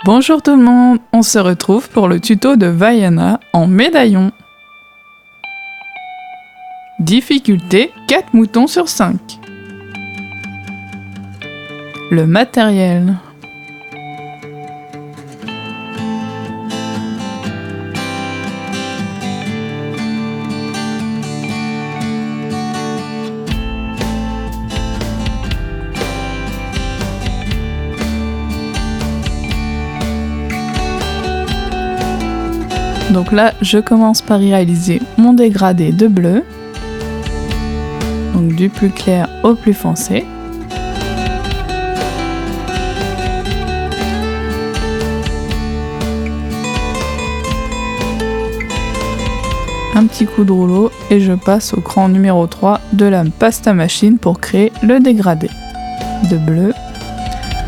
Bonjour tout le monde, on se retrouve pour le tuto de Vaiana en médaillon. Difficulté 4 moutons sur 5. Le matériel. Donc là, je commence par y réaliser mon dégradé de bleu. Donc du plus clair au plus foncé. Un petit coup de rouleau et je passe au cran numéro 3 de la pasta machine pour créer le dégradé de bleu.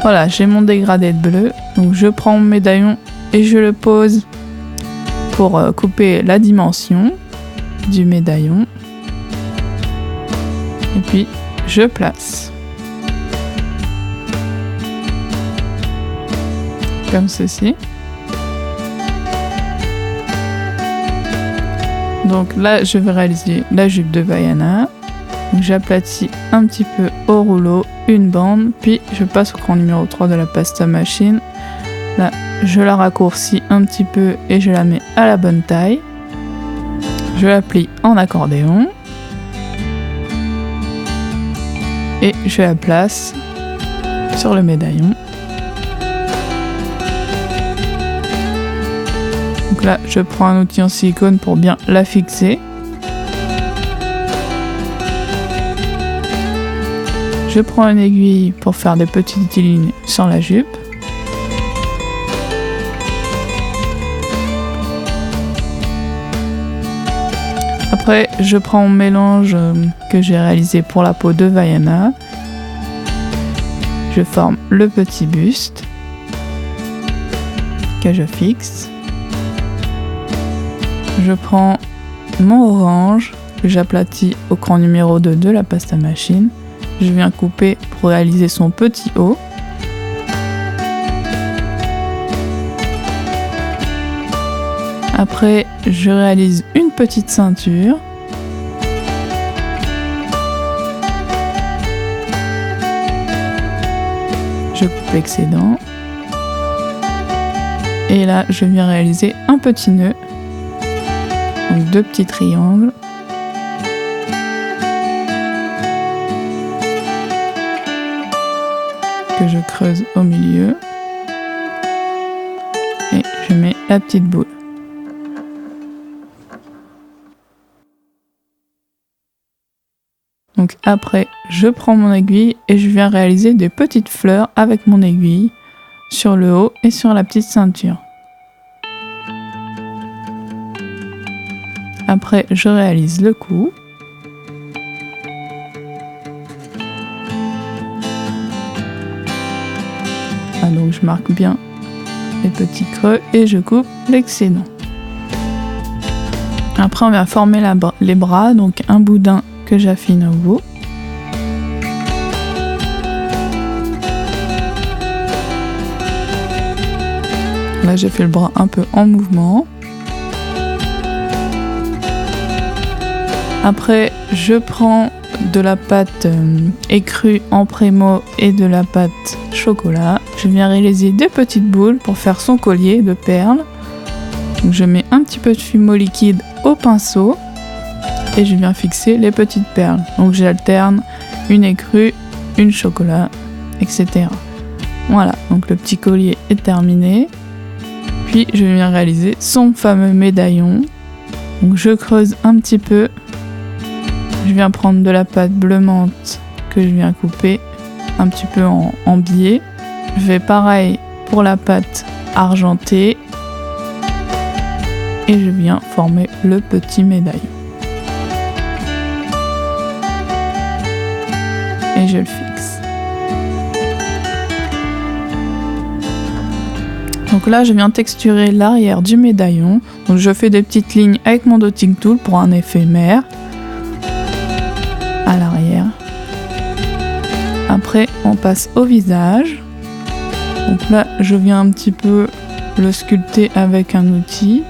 Voilà, j'ai mon dégradé de bleu. Donc je prends mon médaillon et je le pose pour couper la dimension du médaillon. Et puis je place. Comme ceci. Donc là, je vais réaliser la jupe de Vaiana. J'aplatis un petit peu au rouleau, une bande, puis je passe au cran numéro 3 de la pasta machine. Là, je la raccourcis un petit peu et je la mets à la bonne taille. Je la plie en accordéon. Et je la place sur le médaillon. Donc là, je prends un outil en silicone pour bien la fixer. Je prends une aiguille pour faire des petites lignes sur la jupe. Après, je prends mon mélange que j'ai réalisé pour la peau de Vaiana. Je forme le petit buste que je fixe. Je prends mon orange que j'aplatis au cran numéro 2 de la pasta machine. Je viens couper pour réaliser son petit haut. Après, je réalise une petite ceinture. Je coupe l'excédent. Et là, je viens réaliser un petit nœud. Donc 2 petits triangles. Que je creuse au milieu. Et je mets la petite boule. Donc après, je prends mon aiguille et je viens réaliser des petites fleurs avec mon aiguille sur le haut et sur la petite ceinture. Après, je réalise le cou. Ah, donc je marque bien les petits creux et je coupe l'excédent. Après, on va former les bras, donc un boudin que j'affine au bout. Là, j'ai fait le bras un peu en mouvement. Après, je prends de la pâte écrue en prémo et de la pâte chocolat. Je viens réaliser des petites boules pour faire son collier de perles. Donc, je mets un petit peu de fumeau liquide au pinceau. Et je viens fixer les petites perles. Donc j'alterne une écrue, une chocolat, etc. Voilà, donc le petit collier est terminé. Puis je viens réaliser son fameux médaillon. Donc je creuse un petit peu. Je viens prendre de la pâte bleu menthe que je viens couper un petit peu en biais. Je fais pareil pour la pâte argentée. Et je viens former le petit médaillon. Et je le fixe. Donc là, je viens texturer l'arrière du médaillon. Donc je fais des petites lignes avec mon dotting tool pour un effet mer à l'arrière. Après, on passe au visage. Donc là, je viens un petit peu le sculpter avec un outil.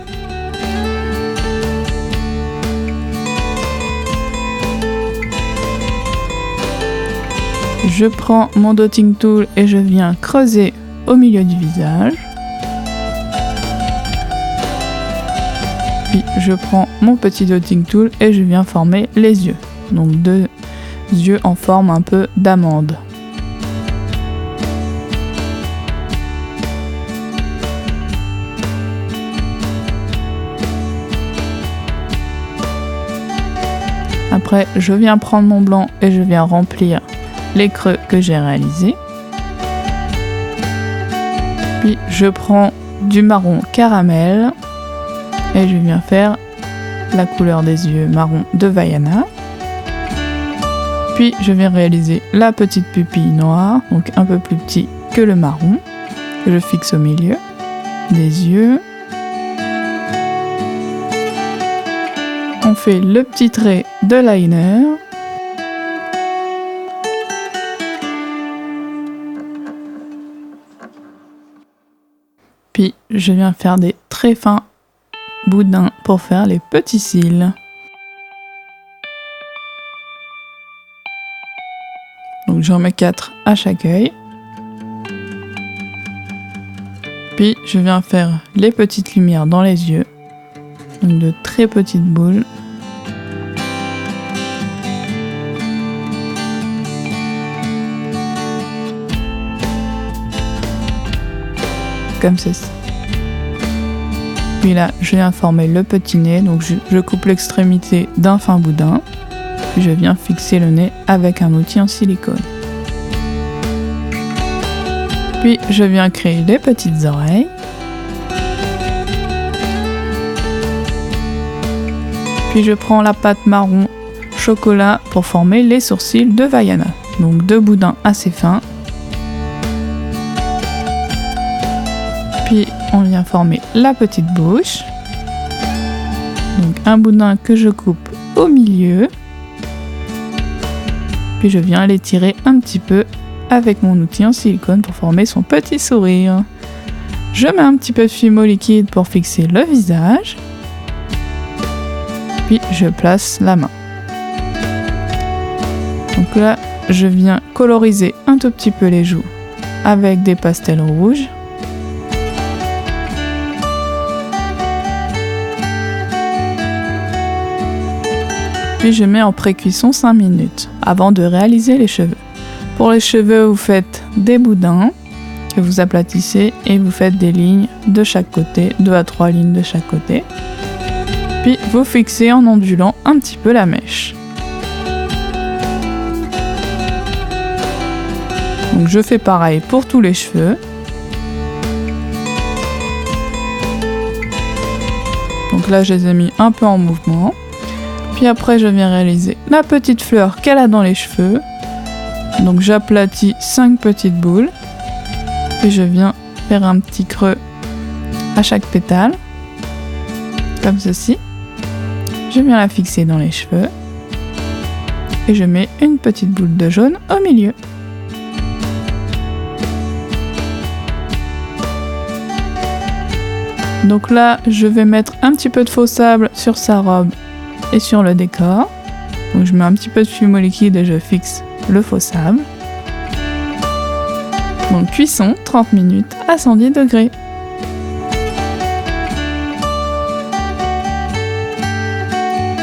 Je prends mon dotting tool et je viens creuser au milieu du visage. Puis je prends mon petit dotting tool et je viens former les yeux. Donc 2 yeux en forme un peu d'amande. Après, je viens prendre mon blanc et je viens remplir les creux que j'ai réalisés. Puis je prends du marron caramel et je viens faire la couleur des yeux marron de Vaiana. Puis je viens réaliser la petite pupille noire, donc un peu plus petit que le marron, que je fixe au milieu des yeux. On fait le petit trait de liner. Puis je viens faire des très fins boudins pour faire les petits cils. Donc j'en mets 4 à chaque œil. Puis je viens faire les petites lumières dans les yeux. Donc de très petites boules. Comme ceci. Puis là, je viens former le petit nez, donc je coupe l'extrémité d'un fin boudin, puis je viens fixer le nez avec un outil en silicone. Puis je viens créer les petites oreilles. Puis je prends la pâte marron chocolat pour former les sourcils de Vaiana. Donc 2 boudins assez fins. Puis on vient former la petite bouche. Donc un boudin que je coupe au milieu. Puis je viens l'étirer un petit peu avec mon outil en silicone pour former son petit sourire. Je mets un petit peu de fumeau liquide pour fixer le visage. Puis je place la main. Donc là, je viens coloriser un tout petit peu les joues avec des pastels rouges. Puis je mets en pré-cuisson 5 minutes avant de réaliser les cheveux. Pour les cheveux, vous faites des boudins que vous aplatissez et vous faites des lignes de chaque côté, 2 à 3 lignes de chaque côté. Puis vous fixez en ondulant un petit peu la mèche. Donc je fais pareil pour tous les cheveux. Donc là, je les ai mis un peu en mouvement. Puis après, je viens réaliser la petite fleur qu'elle a dans les cheveux. Donc j'aplatis 5 petites boules. Puis je viens faire un petit creux à chaque pétale. Comme ceci. Je viens la fixer dans les cheveux. Et je mets une petite boule de jaune au milieu. Donc là, je vais mettre un petit peu de faux sable sur sa robe et sur le décor. Donc je mets un petit peu de fumeau liquide et je fixe le faux sable. Donc cuisson 30 minutes à 110 degrés.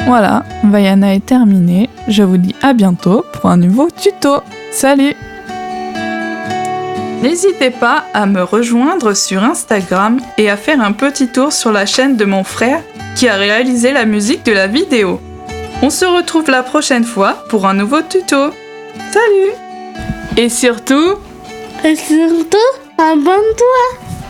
Voilà, Vaiana est terminée. Je vous dis à bientôt pour un nouveau tuto. Salut! N'hésitez pas à me rejoindre sur Instagram et à faire un petit tour sur la chaîne de mon frère qui a réalisé la musique de la vidéo. On se retrouve la prochaine fois pour un nouveau tuto. Salut! Et surtout, abonne-toi!